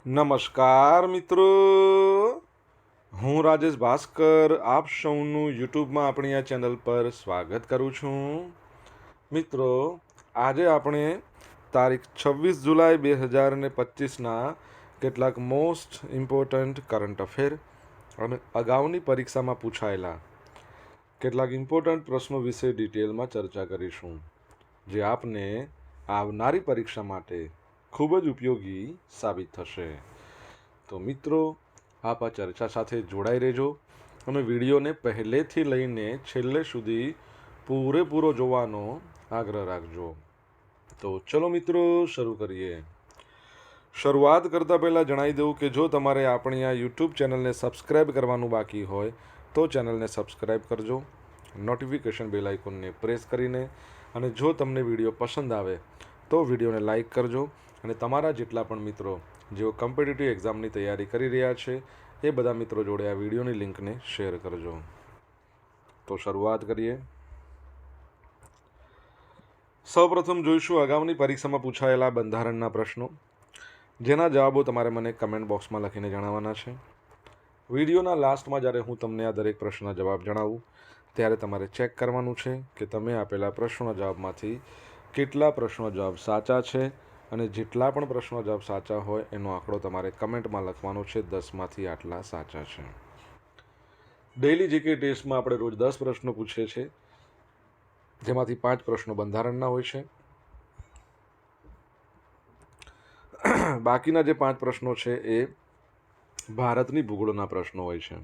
નમસ્કાર મિત્રો, હું રાજેશ ભાસ્કર આપ સૌનું યુટ્યુબમાં આપણી આ ચેનલ પર સ્વાગત કરું છું. મિત્રો, આજે આપણે તારીખ 26 જુલાઈ 2025ના કેટલાક મોસ્ટ ઇમ્પોર્ટન્ટ કરંટ અફેર અને અગાઉની પરીક્ષામાં પૂછાયેલા કેટલાક ઇમ્પોર્ટન્ટ પ્રશ્નો વિશે ડિટેલમાં ચર્ચા કરીશું, જે આપને આવનારી પરીક્ષા માટે ખૂબ જ ઉપયોગી સાબિત થશે. તો મિત્રો, આપ આ ચર્ચા સાથે જોડાઈ રહેજો અને વિડીયોને પહેલેથી લઈને છેલ્લે સુધી પૂરેપૂરો જોવાનો આગ્રહ રાખજો. તો ચલો મિત્રો, શરૂ કરીએ. શરૂઆત કરતાં પહેલાં જણાવી દઉં કે જો તમારે આપણી આ યુટ્યુબ ચેનલને સબસ્ક્રાઈબ કરવાનું બાકી હોય તો ચેનલને સબસ્ક્રાઈબ કરજો, નોટિફિકેશન બેલ આઇકોનને પ્રેસ કરીને, અને જો તમને વિડીયો પસંદ આવે તો વિડીયોને લાઈક કરજો અને તમારા જેટલા પણ મિત્રો જેઓ કોમ્પિટિટિવ એક્ઝામની તૈયારી કરી રહ્યા છે એ બધા મિત્રો જોડે આ વિડીયોની લિંકને શેર કરજો. તો શરૂઆત કરીએ. સૌપ્રથમ જોઈશું અગાઉની પરીક્ષામાં પૂછાયેલા બંધારણના પ્રશ્નો, જેના જવાબો તમારે મને કમેન્ટ બોક્સમાં લખીને જણાવવાના છે. વિડીયોના લાસ્ટમાં જ્યારે હું તમને આ દરેક પ્રશ્નના જવાબ જણાવું ત્યારે તમારે ચેક કરવાનું છે કે તમે આપેલા પ્રશ્નોના જવાબમાંથી કેટલા પ્રશ્નો જવાબ સાચા છે, અને જેટલા પણ પ્રશ્નો જવાબ સાચા હોય એનો આંકડો તમારે કમેન્ટમાં લખવાનો છે. 10માંથી આટલા સાચા છે. ડેઇલી જીકે ટેસ્ટમાં આપણે રોજ 10 પ્રશ્નો પૂછીએ છીએ, જેમાંથી 5 પ્રશ્નો બંધારણના હોય છે. બાકીના જે 5 પ્રશ્નો છે એ ભારતની ભૂગોળના પ્રશ્નો હોય છે.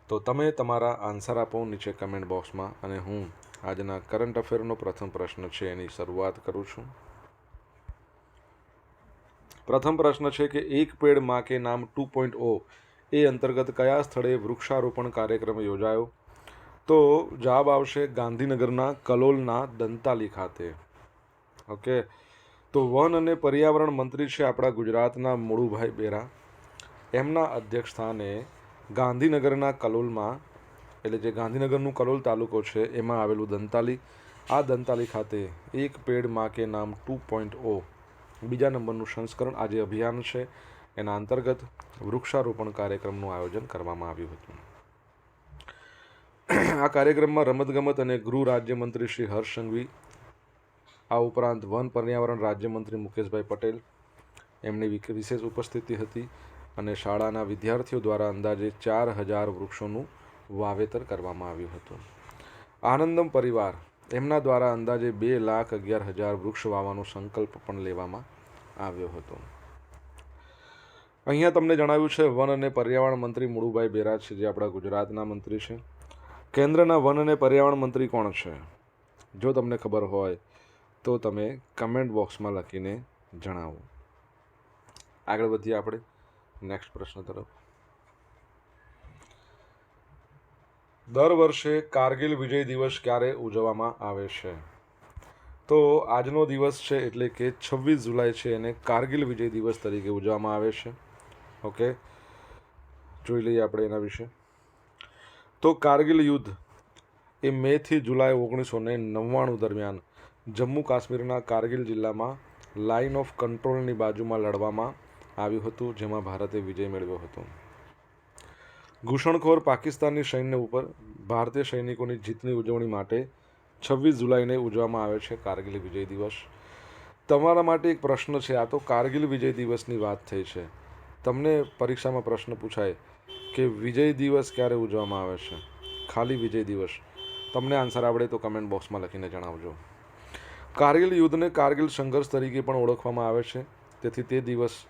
તો તમે તમારા આન્સર આપો નીચે કમેન્ટ બોક્સમાં, અને હું આજના કરંટ અફેરનો પ્રથમ પ્રશ્ન છે એની શરૂઆત કરું છું. પ્રથમ પ્રશ્ન છે કે એક પેડ માં કે નામ 2.0 એ અંતર્ગત કયા સ્થળે વૃક્ષારોપણ કાર્યક્રમ યોજાયો? તો જવાબ આવશે ગાંધીનગરના કલોલના દંતાલી ખાતે. ઓકે, તો વન અને પર્યાવરણ મંત્રી છે આપણા ગુજરાતના મુળુભાઈ બેરા. એમના અધ્યક્ષ સ્થાને ગાંધીનગરના કલોલમાં, એટલે જે ગાંધીનગરનું કલોલ તાલુકો છે એમાં આવેલું દંતાલી, આ દંતાલી ખાતે એક પેડ માં કે નામ 2.0 બીજા નંબરનું સંસ્કરણ, આ જે અભિયાન છે એના અંતર્ગત વૃક્ષારોપણ કાર્યક્રમનું આયોજન કરવામાં આવ્યું હતું. આ કાર્યક્રમમાં રમતગમત અને ગૃહ રાજ્યમંત્રી શ્રી હર્ષ સંઘવી, આ ઉપરાંત વન પર્યાવરણ રાજ્યમંત્રી મુકેશભાઈ પટેલ, એમની વિશેષ ઉપસ્થિતિ હતી, અને શાળાના વિદ્યાર્થીઓ દ્વારા અંદાજે 4000 વૃક્ષોનું વાવેતર કરવામાં આવ્યું હતું. આનંદમ પરિવાર એમના દ્વારા અંદાજે 2,11,000 વૃક્ષ વાવવાનો સંકલ્પ પણ લેવામાં આવ્યો હતો. અહીંયા તમને જણાવ્યું છે વન અને પર્યાવરણ મંત્રી મુળુભાઈ બેરા છે, જે આપણા ગુજરાતના મંત્રી છે. કેન્દ્રના વન અને પર્યાવરણ મંત્રી કોણ છે? જો તમને ખબર હોય તો તમે કમેન્ટ બોક્સમાં લખીને જણાવો. આગળ વધીએ આપણે નેક્સ્ટ પ્રશ્ન તરફ. દર વર્ષે કારગિલ વિજય દિવસ ક્યારે ઉજવવામાં આવે છે? તો આજનો દિવસ છે એટલે કે 26 જુલાઈ છે એને કારગિલ વિજય દિવસ તરીકે ઉજવવામાં આવે છે. ઓકે, જોઈ લઈએ આપણે એના વિશે. તો કારગિલ યુદ્ધ એ મેથી જુલાઈ 1999 દરમિયાન જમ્મુ કાશ્મીરના કારગિલ જિલ્લામાં લાઇન ઓફ કંટ્રોલની બાજુમાં લડવામાં આવ્યું હતું, જેમાં ભારતે વિજય મેળવ્યો હતો. ઘૂસણખોર પાકિસ્તાની સૈન્ય ઉપર ભારતીય સૈનિકોની જીતની ઉજવણી માટે 26 જુલાઈને ઉજવવામાં આવે છે કારગિલ વિજય દિવસ. તમારા માટે એક પ્રશ્ન છે. આ તો કારગિલ વિજય દિવસની વાત થઈ છે. તમને પરીક્ષામાં પ્રશ્ન પૂછાય કે વિજય દિવસ ક્યારે ઉજવવામાં આવે છે, ખાલી વિજય દિવસ. તમને આન્સર આવડે તો કમેન્ટ બોક્સમાં લખીને જણાવજો. કારગિલ યુદ્ધને કારગિલ સંઘર્ષ તરીકે પણ ઓળખવામાં આવે છે, તેથી તે દિવસ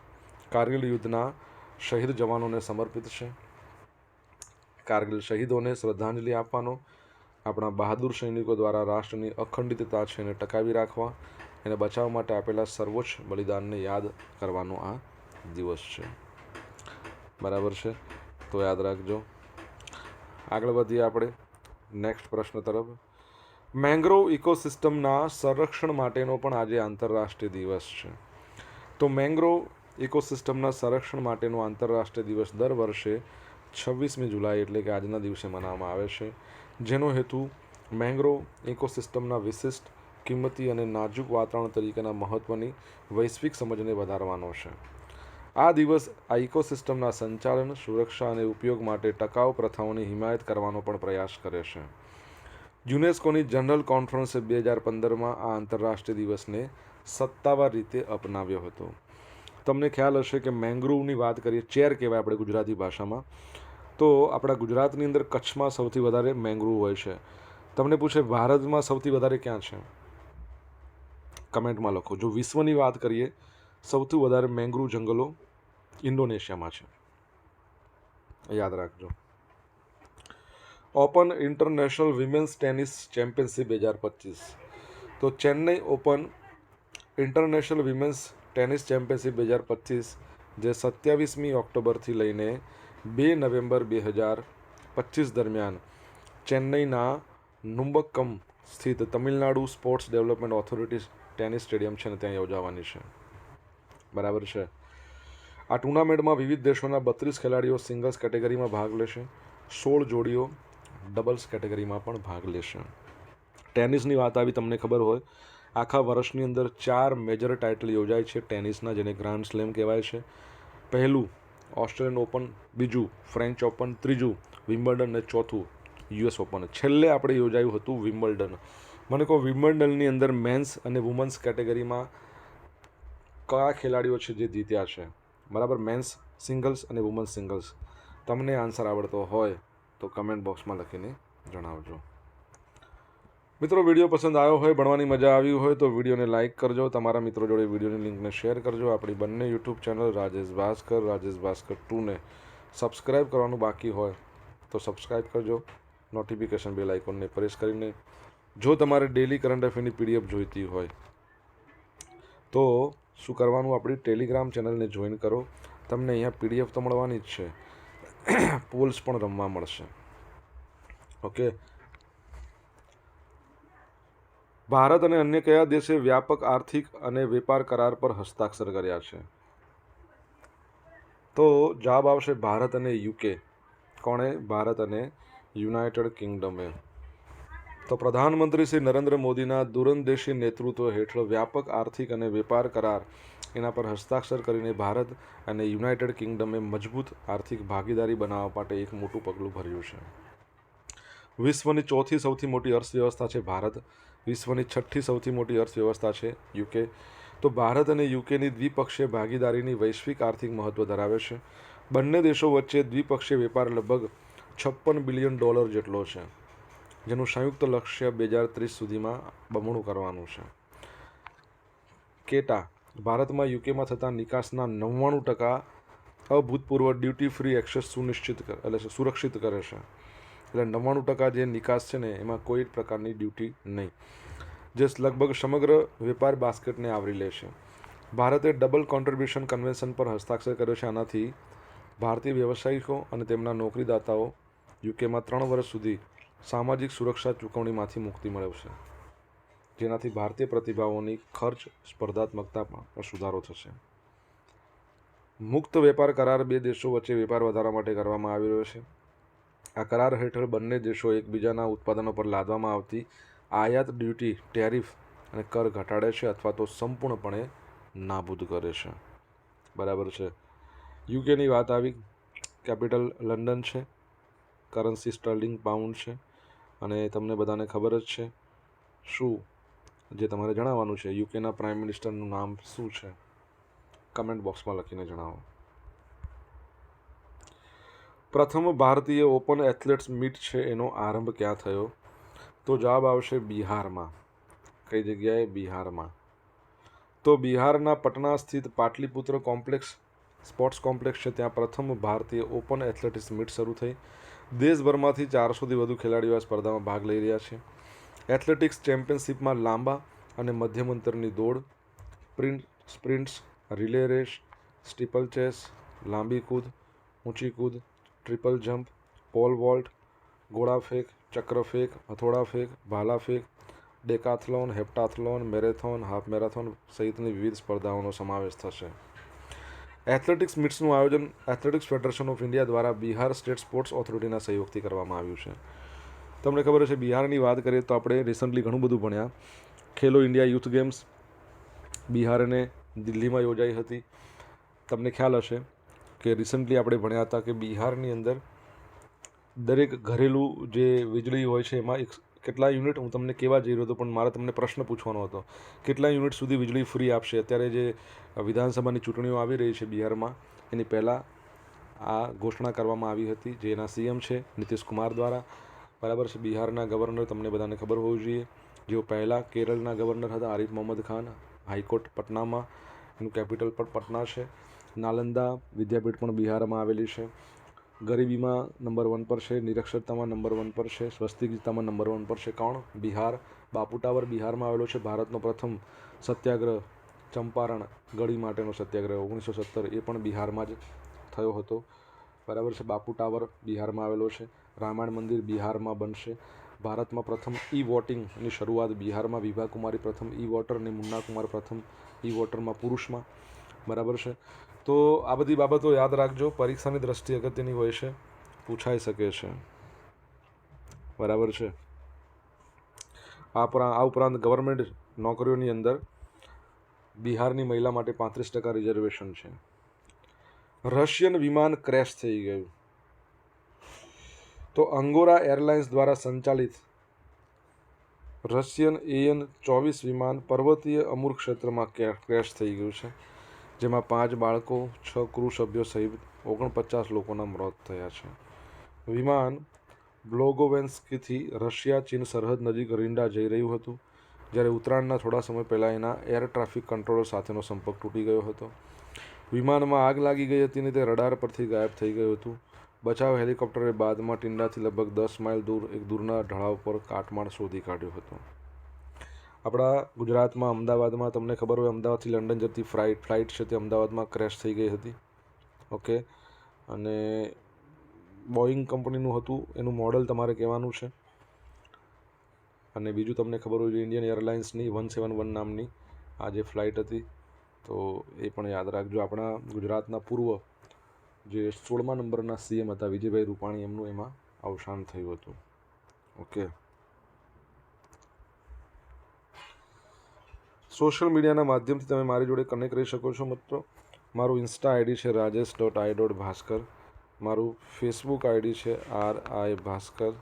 કારગિલ યુદ્ધના શહીદ જવાનોને સમર્પિત છે. કારગિલ શહીદોને શ્રદ્ધાંજલિ આપવાનો, આપણા બહાદુર સૈનિકો દ્વારા રાષ્ટ્રની અખંડિતતા છે એને ટકાવી રાખવા, એને બચાવવા માટે આપેલા સર્વોચ્ચ બલિદાનને યાદ કરવાનો આ દિવસ છે. બરાબર છે, તો યાદ રાખજો. આગળ વધીએ આપણે નેક્સ્ટ પ્રશ્ન તરફ. મેંગ્રોવ ઇકોસિસ્ટમના સંરક્ષણ માટેનો પણ આજે આંતરરાષ્ટ્રીય દિવસ છે. તો મેંગ્રોવ ઇકોસિસ્ટમના સંરક્ષણ માટેનો આંતરરાષ્ટ્રીય દિવસ દર વર્ષે 26મી જુલાઈ એટલે કે આજના દિવસે મનાવવામાં આવે છે, જેનો હેતુ મેંગ્રોવ ઇકોસિસ્ટમના વિશિષ્ટ, કિંમતી અને નાજુક વાતાવરણ તરીકેના મહત્ત્વની વૈશ્વિક સમજને વધારવાનો છે. આ દિવસ આ ઇકોસિસ્ટમના સંચાલન, સુરક્ષા અને ઉપયોગ માટે ટકાઉ પ્રથાઓની હિમાયત કરવાનો પણ પ્રયાસ કરે છે. યુનેસ્કોની જનરલ કોન્ફરન્સે 2015માં આ આંતરરાષ્ટ્રીય દિવસને સત્તાવાર રીતે અપનાવ્યો હતો. તમને ખ્યાલ હશે કે મેંગ્રુવની વાત કરીએ, ચેર કહેવાય આપણે ગુજરાતી ભાષામાં, તો આપણા ગુજરાતની અંદર કચ્છમાં સૌથી વધારે મેંગ્રુવ હોય છે. તમને પૂછે ભારતમાં સૌથી વધારે ક્યાં છે, કમેન્ટમાં લખો. જો વિશ્વની વાત કરીએ, સૌથી વધારે મેંગ્રુવ જંગલો ઇન્ડોનેશિયામાં છે, યાદ રાખજો. Open international women's tennis championship 2025. તો Chennai open international women's tennis championship 2025 જે 27મી ઓક્ટોબરથી લઈને 2 નવેમ્બર 2025 દરમિયાન ચેન્નઈના નુંબક્કમ સ્થિત Tamil Nadu sports development authority tennis stadium છે ને ત્યાં યોજાવાની છે. બરાબર છે. આ ટુર્નામેન્ટમાં વિવિધ દેશોના 32 ખેલાડીઓ સિંગલ્સ કેટેગરીમાં ભાગ લેશે. 16 જોડીઓ ડબલ્સ કેટેગરીમાં પણ ભાગ લેશે. ટેનિસની વાત આવી, તમને ખબર હોય, આખા વર્ષની અંદર 4 મેજર ટાઇટલ યોજાય છે ટેનિસના, જેને ગ્રાન્ડ સ્લેમ કહેવાય છે. પહેલું ઓસ્ટ્રેલિયન ઓપન, બીજું ફ્રેન્ચ ઓપન, ત્રીજું વિમ્બલ્ડન અને ચોથું યુએસ ઓપન. છેલ્લે આપણે યોજાયું હતું વિમ્બલ્ડન. મને કહો, વિમ્બલ્ડનની અંદર મેન્સ અને વુમન્સ કેટેગરીમાં કયા ખેલાડીઓ છે જે જીત્યા છે? બરાબર, મેન્સ સિંગલ્સ અને વુમન્સ સિંગલ્સ. તમને આન્સર આવડતો હોય તો કમેન્ટ બોક્સમાં લખીને જણાવજો. મિત્રો, વિડીયો પસંદ આવ્યો હોય, ભણવાની મજા આવી હોય તો વિડીયોને લાઇક કરજો. તમારા મિત્રો જોડે વિડીયોની લિંકને શેર કરજો. આપણી બંને યુટ્યુબ ચેનલ રાજેશ ભાસ્કર 2ને સબસ્ક્રાઈબ કરવાનું બાકી હોય તો સબસ્ક્રાઈબ કરજો. નોટિફિકેશન બેલ આઇકોનને પ્રેસ કરીને. જો તમારે ડેલી કરંટ અફેરની પીડીએફ જોઈતી હોય તો શું કરવાનું, આપણી ટેલિગ્રામ ચેનલને જોઈન કરો. તમને અહીંયા પીડીએફ તો મળવાની જ છે, પોલ્સ પણ રમવા મળશે. ઓકે. ભારત અને અન્ય કયા દેશે વ્યાપક આર્થિક અને વેપાર કરાર પર હસ્તાક્ષર કર્યા છે? તો જવાબ આવશે ભારત અને યુકે. કોણે? ભારત અને યુનાઇટેડ કિંગડમે. તો પ્રધાનમંત્રી શ્રી નરેન્દ્ર મોદીના દૂરંદેશી નેતૃત્વ હેઠળ વ્યાપક આર્થિક અને વેપાર કરાર એના પર હસ્તાક્ષર કરીને ભારત અને યુનાઇટેડ કિંગડમે મજબૂત આર્થિક ભાગીદારી બનાવવા માટે એક મોટું પગલું ભર્યું છે. વિશ્વની ચોથી સૌથી મોટી અર્થવ્યવસ્થા છે ભારત. વિશ્વની છઠ્ઠી સૌથી મોટી અર્થવ્યવસ્થા છે યુકે. તો ભારત અને યુકેની દ્વિપક્ષીય ભાગીદારીની વૈશ્વિક આર્થિક મહત્વ ધરાવે છે. બંને દેશો વચ્ચે દ્વિપક્ષીય વેપાર લગભગ $56 બિલિયન જેટલો છે, જેનું સંયુક્ત લક્ષ્ય 2030 સુધીમાં બમણું કરવાનું છે. કેટા ભારતમાં યુકેમાં થતા નિકાસના 99% અભૂતપૂર્વ ડ્યુટી ફ્રી એક્સેસ સુરક્ષિત કરે છે. એટલે 99% જે નિકાસ છે ને એમાં કોઈ પ્રકારની ડ્યુટી નહીં, જે લગભગ સમગ્ર વેપાર બાસ્કેટને આવરી લે છે. ભારતે ડબલ કોન્ટ્રીબ્યુશન કન્વેન્શન પર હસ્તાક્ષર કર્યો છે. આનાથી ભારતીય વ્યવસાયિકો અને તેમના નોકરીદાતાઓ યુકેમાં 3 વર્ષ સુધી સામાજિક સુરક્ષા ચૂકવણીમાંથી મુક્તિ મેળવશે, જેનાથી ભારતીય પ્રતિભાવોની ખર્ચ સ્પર્ધાત્મકતામાં સુધારો થશે. મુક્ત વેપાર કરાર બે દેશો વચ્ચે વેપાર વધારવા માટે કરવામાં આવી રહ્યો છે. આ કરાર હેઠળ બંને દેશો એકબીજાના ઉત્પાદનો પર લાદવામાં આવતી આયાત ડ્યુટી, ટેરિફ અને કર ઘટાડે છે અથવા તો સંપૂર્ણપણે નાબૂદ કરે છે. બરાબર છે. યુકેની વાત આવી, કેપિટલ લંડન છે, કરન્સી સ્ટર્લિંગ પાઉન્ડ છે, અને તમને બધાને ખબર જ છે શું જે તમારે જણાવવાનું છે, યુકેના પ્રાઇમ મિનિસ્ટરનું નામ શું છે? કમેન્ટ બોક્સમાં લખીને જણાવો. પ્રથમ ભારતીય ઓપન એથ્લેટ્સ મીટ છે એનો આરંભ ક્યાં થયો? તો જવાબ આવશે બિહારમાં. કઈ જગ્યાએ? બિહારમાં. તો બિહારના પટના સ્થિત પાટલીપુત્ર સ્પોર્ટ્સ કોમ્પ્લેક્સ છે, ત્યાં પ્રથમ ભારતીય ઓપન એથ્લેટિક્સ મીટ શરૂ થઈ. દેશભરમાંથી 400થી વધુ ખેલાડીઓ આ સ્પર્ધામાં ભાગ લઈ રહ્યા છે. એથ્લેટિક્સ ચેમ્પિયનશિપમાં લાંબા અને મધ્યમ અંતરની દોડ, સ્પ્રિન્ટ્સ, રિલે રેસ, સ્ટીપલ ચેસ, લાંબી કૂદ, ઊંચી કૂદ, ટ્રિપલ જમ્પ, પોલ વોલ્ટ, ગોળા ફેંક, ચક્ર ફેંક, હથોડા ફેંક, ભાલા ફેંક, ડેકાથલોન, હેપ્ટાથલોન, મેરેથોન, હાફ મેરેથોન સહિતની વિવિધ સ્પર્ધાઓનો સમાવેશ થશે. એથ્લેટિક્સ મીટ્સનું આયોજન એથ્લેટિક્સ ફેડરેશન ઓફ ઇન્ડિયા દ્વારા બિહાર સ્ટેટ સ્પોર્ટ્સ ઓથોરિટીના સહયોગથી કરવામાં આવ્યું છે. તમને ખબર હશે, બિહારની વાત કરીએ તો આપણે રિસન્ટલી ઘણું બધું ભણ્યા. ખેલો ઇન્ડિયા યુથ ગેમ્સ બિહાર અને દિલ્હીમાં યોજાઈ હતી. તમને ખ્યાલ હશે કે રિસન્ટલી આપણે ભણ્યા હતા કે બિહારની અંદર દરેક ઘરેલું જે વીજળી હોય છે એમાં કેટલા યુનિટ, હું તમને કહેવા જઈ રહ્યો હતો પણ મારે તમને પ્રશ્ન પૂછવાનો હતો, કેટલા યુનિટ સુધી વીજળી ફ્રી આપશે. અત્યારે જે વિધાનસભાની ચૂંટણીઓ આવી રહી છે બિહારમાં, એની પહેલાં આ ઘોષણા કરવામાં આવી હતી, જે એના સીએમ છે નીતિશ કુમાર દ્વારા. બરાબર છે. બિહારના ગવર્નર તમને બધાને ખબર હોવી જોઈએ, જેઓ પહેલાં કેરળના ગવર્નર હતા આરિફ મોહમ્મદ ખાન. હાઈકોર્ટ પટનામાં, એનું કેપિટલ પણ પટના છે. નાલંદા વિદ્યાપીઠ પણ બિહારમાં આવેલી છે. ગરીબીમાં નંબર 1 પર છે, નિરક્ષરતામાં નંબર 1 પર છે, સ્વસ્તિકતામાં નંબર 1 પર છે. કોણ? બિહાર. બાપુ ટાવર બિહારમાં આવેલો છે. ભારતનો પ્રથમ સત્યાગ્રહ, ચંપારણ ગળી માટેનો સત્યાગ્રહ 1917, એ પણ બિહારમાં જ થયો હતો. બરાબર છે. બાપુ ટાવર બિહારમાં આવેલો છે. રામાયણ મંદિર બિહારમાં બનશે. ભારતમાં પ્રથમ વોટિંગની શરૂઆત બિહારમાં. વિભા કુમારી પ્રથમ વોટર અને મુન્ના કુમાર પ્રથમ વોટરમાં પુરુષમાં. બરાબર છે. તો આ બધી બાબતો યાદ રાખજો, પરીક્ષાની દ્રષ્ટિએ અગત્યની હોય છે, પૂછાઈ શકે છે. બરાબર છે. આ ઉપરાંત ગવર્મેન્ટ નોકરીઓની અંદર બિહારની મહિલા માટે 35% રિઝર્વેશન છે. રશિયન વિમાન ક્રેશ થઈ ગયું. તો અંગોરા એરલાઇન્સ દ્વારા સંચાલિત રશિયન AN-24 વિમાન પર્વતીય અમુર ક્ષેત્રમાં ક્રેશ થઈ ગયું છે, જેમાં 5 બાળકો, 6 ક્રૂ સભ્યો સહિત 49 લોકોના મોત થયા છે. વિમાન બ્લોગોવેન્સ્કીથી રશિયા ચીન સરહદ નજીક રિંડા જઈ રહ્યું હતું, જ્યારે ઉત્તરાયણના થોડા સમય પહેલાં એના એર ટ્રાફિક કંટ્રોલર સાથેનો સંપર્ક તૂટી ગયો હતો. વિમાનમાં આગ લાગી ગઈ હતી અને તે રડાર પરથી ગાયબ થઈ ગયું હતું. બચાવ હેલિકોપ્ટરે બાદમાં ટિંડાથી લગભગ 10 માઇલ દૂર એક દૂરના ઢળાવ પર કાટમાળ શોધી કાઢ્યો હતો. આપણા ગુજરાતમાં અમદાવાદમાં તમને ખબર હોય, અમદાવાદથી લંડન જતી ફ્લાઇટ છે તે અમદાવાદમાં ક્રેશ થઈ ગઈ હતી. ઓકે. અને બોઈંગ કંપનીનું હતું, એનું મોડલ તમારે કહેવાનું છે. અને બીજું તમને ખબર હોય છે ઇન્ડિયન એરલાઇન્સની 171 નામની આ જે ફ્લાઇટ હતી, તો એ પણ યાદ રાખજો. આપણા ગુજરાતના પૂર્વ જે 16મા નંબરના સીએમ હતા વિજયભાઈ રૂપાણી, એમનું એમાં અવસાન થયું હતું. ઓકે. સોશિયલ મીડિયાના માધ્યમથી તમે મારી જોડે કનેક્ટ રહી શકો છો મિત્રો. મારું ઇન્સ્ટા આઈડી છે rajesh.i.bhaskar. મારું ફેસબુક આઈડી છે RI ભાસ્કર.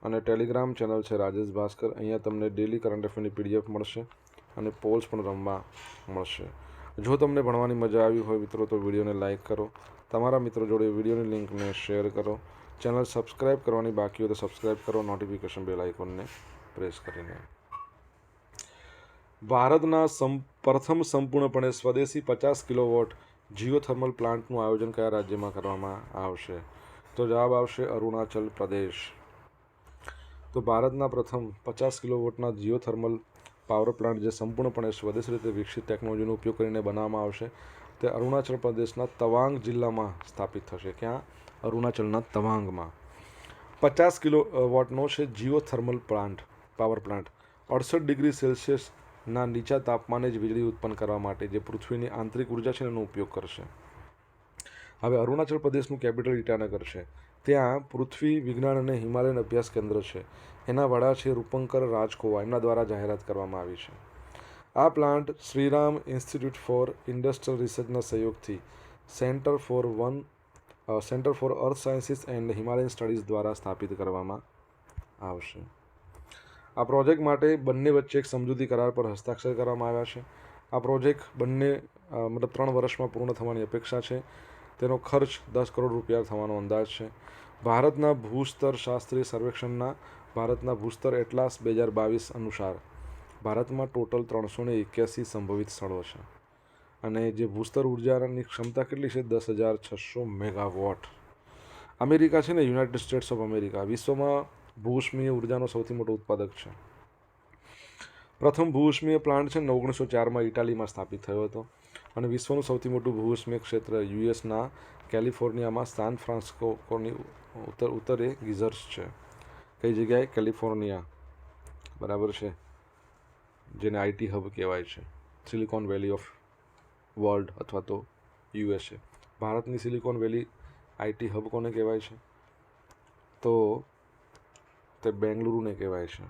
અને ટેલિગ્રામ ચેનલ છે રાજેશ ભાસ્કર. અહીંયા તમને ડેલી કરંટ અફેરની PDF મળશે અને પોલ્સ પણ રમવા મળશે. જો તમને ભણવાની મજા આવી હોય મિત્રો, તો વિડીયોને લાઇક કરો, તમારા મિત્રો જોડે વિડીયોની લિંકને શેર કરો. ચેનલ સબસ્ક્રાઈબ કરવાની બાકી હોય તો સબસ્ક્રાઈબ કરો, નોટિફિકેશન બેલ આઇકોનને પ્રેસ કરીને. ભારતના પ્રથમ સંપૂર્ણપણે સ્વદેશી 50 કિલોવોટ જીઓથર્મલ પ્લાન્ટનું આયોજન કયા રાજ્યમાં કરવામાં આવશે? તો જવાબ આવશે અરુણાચલ પ્રદેશ. તો ભારતના પ્રથમ 50 કિલોવોટના જીઓથર્મલ પાવર પ્લાન્ટ જે સંપૂર્ણપણે સ્વદેશી રીતે વિકસિત ટેકનોલોજીનો ઉપયોગ કરીને બનાવવામાં આવશે, તે અરુણાચલ પ્રદેશના તવાંગ જિલ્લામાં સ્થાપિત થશે. ક્યાં? અરુણાચલના તવાંગમાં. 50 કિલોવોટનો છે જીઓથર્મલ પાવર પ્લાન્ટ. 68 ડિગ્રી સેલ્સિયસના નીચા તાપમાને જ વીજળી ઉત્પન્ન કરવા માટે જે પૃથ્વીની આંતરિક ઉર્જા છે એનો ઉપયોગ કરશે. હવે અરુણાચલ પ્રદેશનું કેપિટલ ઈટાનગર છે. ત્યાં પૃથ્વી વિજ્ઞાન અને હિમાલયન અભ્યાસ કેન્દ્ર છે. એના વડા છે રૂપંકર રાજખોવા. એમના દ્વારા જાહેરાત કરવામાં આવી છે. આ plant Shriram institute for industrial રિસર્ચના સહયોગથી centre for earth sciences and Himalayan studies દ્વારા સ્થાપિત કરવામાં આવશે. આ પ્રોજેક્ટ માટે બંને વચ્ચે એક સમજૂતી કરાર પર હસ્તાક્ષર કરવામાં આવ્યા છે. આ પ્રોજેક્ટ મતલબ 3 વર્ષમાં પૂર્ણ થવાની અપેક્ષા છે. તેનો ખર્ચ 10 કરોડ રૂપિયા થવાનો અંદાજ છે. ભારતના ભૂસ્તર શાસ્ત્રીય સર્વેક્ષણના ભારતના ભૂસ્તર એટલાસ 2022 અનુસાર ભારતમાં ટોટલ 381 સંભવિત સ્થળો છે. અને જે ભૂસ્તર ઉર્જાની ક્ષમતા કેટલી છે? 10,600 મેગાવોટ. અમેરિકા છે ને, યુનાઇટેડ સ્ટેટ્સ ઓફ અમેરિકા વિશ્વમાં ભૂઉષ્મીય ઉર્જાનો સૌથી મોટો ઉત્પાદક છે. પ્રથમ ભૂઉષ્મીય પ્લાન્ટ છે 1904માં ઇટાલીમાં સ્થાપિત થયો હતો. અને વિશ્વનું સૌથી મોટું ભૂઉષ્મીય ક્ષેત્ર યુએસના કેલિફોર્નિયામાં સાન ફ્રાન્સિસ્કોની ઉત્તરે ગીઝર્સ છે. કઈ જગ્યાએ? કેલિફોર્નિયા. બરાબર છે. જેને IT હબ કહેવાય છે, સિલિકોન વેલી ઓફ વર્લ્ડ અથવા તો USA. ભારતની સિલિકોન વેલી IT હબ કોને કહેવાય છે? તો તે બેંગલુરુને કહેવાય છે.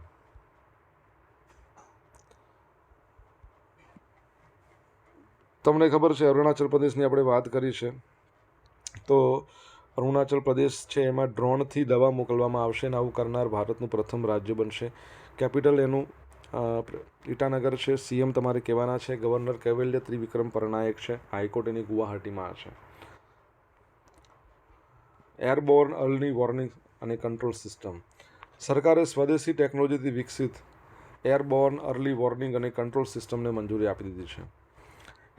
તમને ખબર છે અરુણાચલ પ્રદેશની આપણે વાત કરી છે, તો અરુણાચલ પ્રદેશ છે એમાં ડ્રોનથી દવા મોકલવામાં આવશે અને આવું કરનાર ભારતનું પ્રથમ રાજ્ય બનશે. કેપિટલ એનું ઈટાનગર છે. સીએમ તમારે કહેવાના છે ગવર્નર કૈવલ્ય ત્રિવિક્રમ પરનાયક છે. હાઈકોર્ટ એની ગુવાહાટીમાં છે. એરબોર્ન અર્લી વોર્નિંગ અને કંટ્રોલ સિસ્ટમ. સરકારે સ્વદેશી ટેકનોલોજીથી વિકસિત એરબોર્ન અર્લી વોર્નિંગ અને કંટ્રોલ સિસ્ટમને મંજૂરી આપી દીધી છે.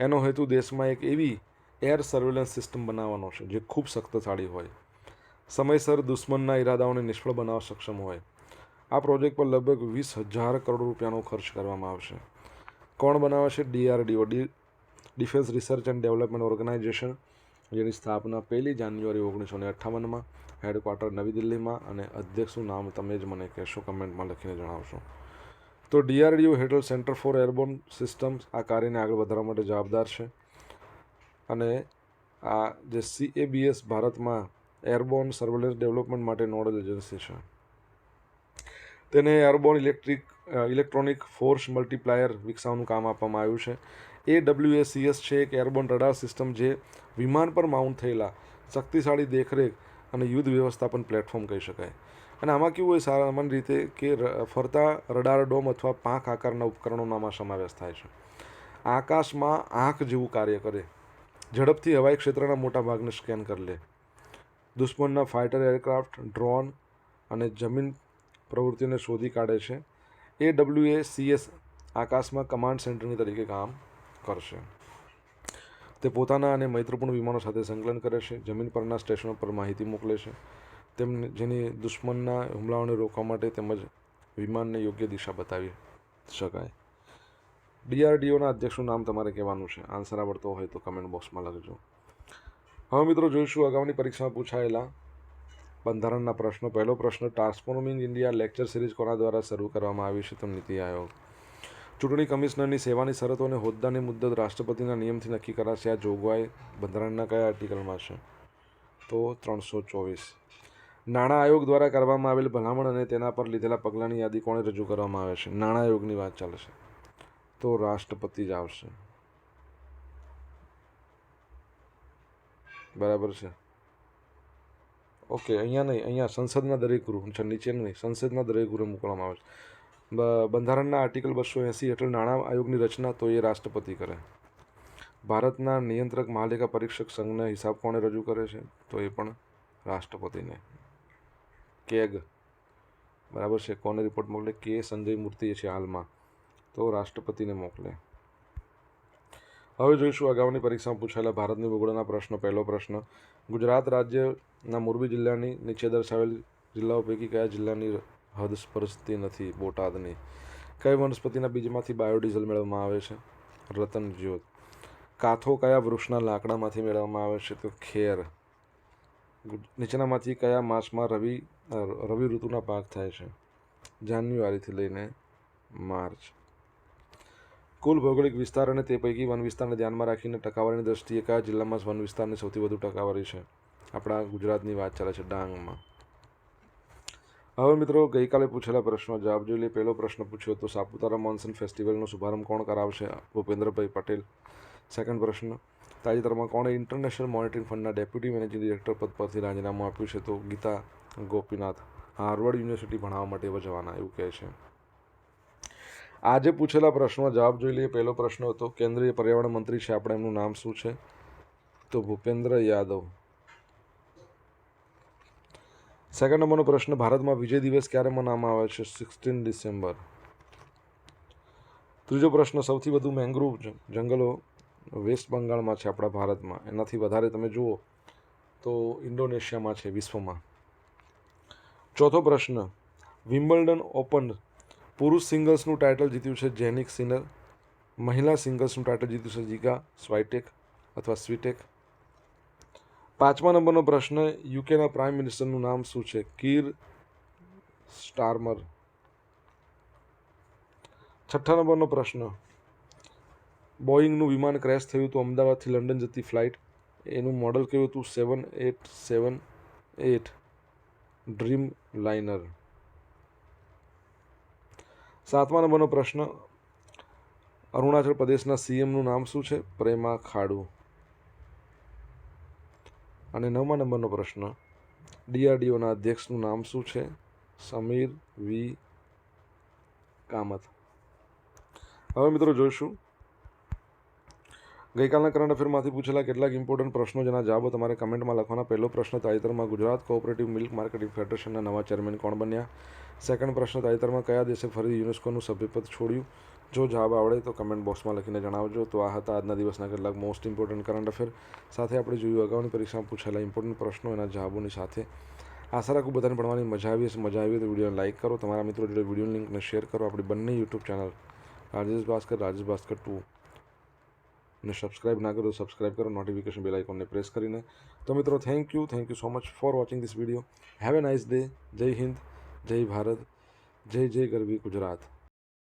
એનો હેતુ દેશમાં એક એવી એર સર્વેલન્સ સિસ્ટમ બનાવવાનો છે જે ખૂબ શક્તિશાળી હોય, સમયસર દુશ્મનના ઈરાદાઓને નિષ્ફળ બનાવવા સક્ષમ હોય. આ પ્રોજેક્ટ પર લગભગ 20,000 કરોડ રૂપિયાનો ખર્ચ કરવામાં આવશે. કોણ બનાવે છે? DRDO, defence research and development organisation, જેની સ્થાપના 1 જાન્યુઆરી 1958માં, હેડક્વાર્ટર નવી દિલ્હીમાં, અને અધ્યક્ષનું નામ તમે જ મને કહેશો, કમેન્ટમાં લખીને જણાવશો. તો DRDO હેઠળ સેન્ટર ફોર એરબોર્ન સિસ્ટમ્સ આ કાર્યને આગળ વધારવા માટે જવાબદાર છે. અને આ જે CABS ભારતમાં એરબોર્ન સર્વેલન્સ ડેવલપમેન્ટ માટે નોડલ એજન્સી છે. તેને એરબોર્ન ઇલેક્ટ્રોનિક ફોર્સ મલ્ટીપ્લાયર વિકસાવવાનું કામ આપવામાં આવ્યું છે. AWACS છે એક એરબોર્ન રડાર સિસ્ટમ જે વિમાન પર માઉન્ટ થયેલા શક્તિશાળી દેખરેખ અને યુદ્ધ વ્યવસ્થાપન પ્લેટફોર્મ કહી શકાય. અને આમાં કેવું હોય સામાન્ય રીતે કે ફરતા રડાર ડોમ અથવા પાંખ આકારના ઉપકરણોનો આમાં સમાવેશ થાય છે. આકાશમાં આંખ જેવું કાર્ય કરે, ઝડપથી હવાઈ ક્ષેત્રના મોટા ભાગને સ્કેન કરી લે, દુશ્મનના ફાઇટર એરક્રાફ્ટ, ડ્રોન અને જમીન પ્રવૃત્તિઓને શોધી કાઢે છે. AWACS આકાશમાં કમાન્ડ સેન્ટરની તરીકે કામ કરશે. તે પોતાના અને મૈત્રીપૂર્ણ વિમાનો સાથે સંકલન કરે છે, જમીન પરના સ્ટેશનો પર માહિતી મોકલે છે, જેની દુશ્મનના હુમલાઓને રોકવા માટે તેમજ વિમાનને યોગ્ય દિશા બતાવી શકાય. DRDOના અધ્યક્ષનું નામ તમારે કહેવાનું છે. આન્સર આવડતો હોય તો કમેન્ટ બોક્સમાં લખજો. હવે મિત્રો જોઈશું અગાઉની પરીક્ષામાં પૂછાયેલા બંધારણના પ્રશ્નો. પહેલો પ્રશ્ન, ટ્રાન્સફોર્મિંગ ઇન્ડિયા લેક્ચર સિરીઝ કોના દ્વારા શરૂ કરવામાં આવી છે? તો નીતિ આયોગ. ચૂંટણી કમિશનરની સેવાની શરતો અને હોદ્દાની મુદ્દત રાષ્ટ્રપતિના નિયમથી નક્કી કરાશે. આ જોગવાઈ બંધારણના કયા આર્ટિકલમાં છે? તો 324. નાણાં આયોગ દ્વારા કરવામાં આવેલ ભલામણ અને તેના પર લીધેલા પગલાંની યાદી કોણે રજૂ કરવામાં આવે છે? નાણાં આયોગની વાત ચાલે છે, તો રાષ્ટ્રપતિ જ આવશે. બરાબર છે. ઓકે, અહીંયા નહીં, અહીંયા સંસદના દરેક ગૃહ છે, નીચે નહીં, સંસદના દરેક ગૃહ મોકલવામાં આવે છે. બંધારણના આર્ટિકલ 280 હેઠળ નાણાં આયોગની રચના તો એ રાષ્ટ્રપતિ કરે. ભારતના નિયંત્રક મહાલેખા પરીક્ષક સંઘના હિસાબ કોણે રજૂ કરે છે? તો એ પણ રાષ્ટ્રપતિને. કેગ, બરાબર છે. કોને રિપોર્ટ મોકલે? કે સંજય મૂર્તિ છે હાલમાં, તો રાષ્ટ્રપતિને મોકલે. હવે જોઈશું અગાઉની પરીક્ષામાં પૂછાયેલા ભારતની ભૂગોળના પ્રશ્નો. પહેલો પ્રશ્ન, ગુજરાત રાજ્યના મોરબી જિલ્લાની નીચે દર્શાવેલ જિલ્લાઓ પૈકી કયા જિલ્લાની હદ સ્પર્શતી નથી? બોટાદની. કઈ વનસ્પતિના બીજમાંથી બાયોડીઝલ મેળવવામાં આવે છે? રતન જ્યોત. કાથો કયા વૃક્ષના લાકડામાંથી મેળવવામાં આવે છે? તો ખેર. નીચેનામાંથી કયા માસમાં રવિ ઋતુના પાક થાય છે? જાન્યુઆરીથી લઈને માર્ચ. કુલ ભૌગોલિક વિસ્તાર અને તે પૈકી વન વિસ્તારને ધ્યાનમાં રાખીને ટકાવારીની દ્રષ્ટિએ કયા જિલ્લામાં વન વિસ્તારની સૌથી વધુ ટકાવારી છે? આપણા ગુજરાતની વાત ચાલે છે, ડાંગમાં. હવે મિત્રો ગઈકાલે પૂછેલા પ્રશ્નો જવાબ જોઈ લઈએ. પહેલો પ્રશ્ન પૂછ્યો તો સાપુતારા મોન્સૂન ફેસ્ટિવલનો શુભારંભ કોણ કરાવશે? ભૂપેન્દ્રભાઈ પટેલ. સેકન્ડ પ્રશ્ન, તાજેતરમાં કોણે ઇન્ટરનેશનલ મોનિટરિંગ ફંડના ડેપ્યુટી મેનેજિંગ ડિરેક્ટર પદ પરથી રાજીનામું આપ્યું છે? તો ગીતા ગોપીનાથ. હાર્વર્ડ યુનિવર્સિટી ભણાવવા માટે જવાના એવું કહે છે. આજે પૂછેલા પ્રશ્નો જવાબ જોઈ લઈએ. પહેલો પ્રશ્ન હતો કેન્દ્રીય પર્યાવરણ મંત્રી છે આપણે, એમનું નામ શું છે? તો ભૂપેન્દ્ર યાદવ. સેકન્ડ નંબરનો પ્રશ્ન, ભારતમાં વિજય દિવસ ક્યારે મનાવવામાં આવે છે? 16 ડિસેમ્બર. ત્રીજો પ્રશ્ન, સૌથી વધુ મેંગ્રુવ જંગલો વેસ્ટ બંગાળમાં છે આપણા ભારતમાં, એનાથી વધારે તમે જુઓ તો ઇન્ડોનેશિયામાં છે વિશ્વમાં. ચોથો પ્રશ્ન, વિમ્બલ્ડન ઓપન પુરુષ સિંગલ્સનું ટાઇટલ જીત્યું છે જેનિક સિનર, મહિલા સિંગલ્સનું ટાઇટલ જીત્યું છે જીગા સ્વાઇટેક અથવા સ્વીટેક. પાંચમા નંબરનો પ્રશ્ન, યુકેના પ્રાઇમ મિનિસ્ટરનું નામ શું છે? કીર સ્ટારમર. છઠ્ઠા નંબરનો પ્રશ્ન, બોઈંગનું વિમાન ક્રેશ થયું હતું અમદાવાદથી લંડન જતી ફ્લાઇટ, એનું મોડલ કયું હતું? 7878 ડ્રીમ લાઇનર. સાતમા નંબરનો પ્રશ્ન, અરુણાચલ પ્રદેશના સીએમનું નામ શું છે? પ્રેમા ખાડુ. અને 9મા નંબરનો પ્રશ્ન, ડીઆરડીઓના અધ્યક્ષનું નામ શું છે? સમીર વી કામત. હવે મિત્રો જોઈશું ગઈકાલના કરંટ અફેરમાંથી પૂછેલા કેટલાક ઇમ્પોર્ટન્ટ પ્રશ્નો, જેના જવાબો તમારે કમેન્ટમાં લખવાના. પહેલો પ્રશ્ન, તાજેતરમાં ગુજરાત કોઓપરેટિવ મિલ્ક માર્કેટિંગ ફેડરેશનના નવા ચેરમેન કોણ બન્યા? સેકન્ડ પ્રશ્ન, તાજેતરમાં કયા દેશે ફરી યુનેસ્કોનું સભ્યપદ છોડ્યું? જો જવાબ આવડે તો કમેન્ટ બોક્સમાં લખીને જણાવજો. તો આ હતા આજના દિવસના કેટલાક મોસ્ટ ઇમ્પોર્ટન્ટ કરંટ અફેર. સાથે આપણે જોયું અગાઉની પરીક્ષામાં પૂછેલા ઇમ્પોર્ટન્ટ પ્રશ્નો, એના જવાબોની સાથે. આશા રાખું બધાને ભણવાની મજા આવી હશે. મજા આવી તો વિડીયોને લાઇક કરો, તમારા મિત્રો જોડે વિડીયો લિંકને શેર કરો. આપણી બંને યુટ્યુબ ચેનલ રાજેશ ભાસ્કર 2 ને સબસ્ક્રાઇબ ના કરો તો સબસ્ક્રાઇબ કરો, નોટિફિકેશન બેલ આઇકોનને પ્રેસ કરીને. તો મિત્રો thank you so much for watching this video. Have a nice day. જય હિન્દ, જય ભારત, જય જય ગરવી ગુજરાત.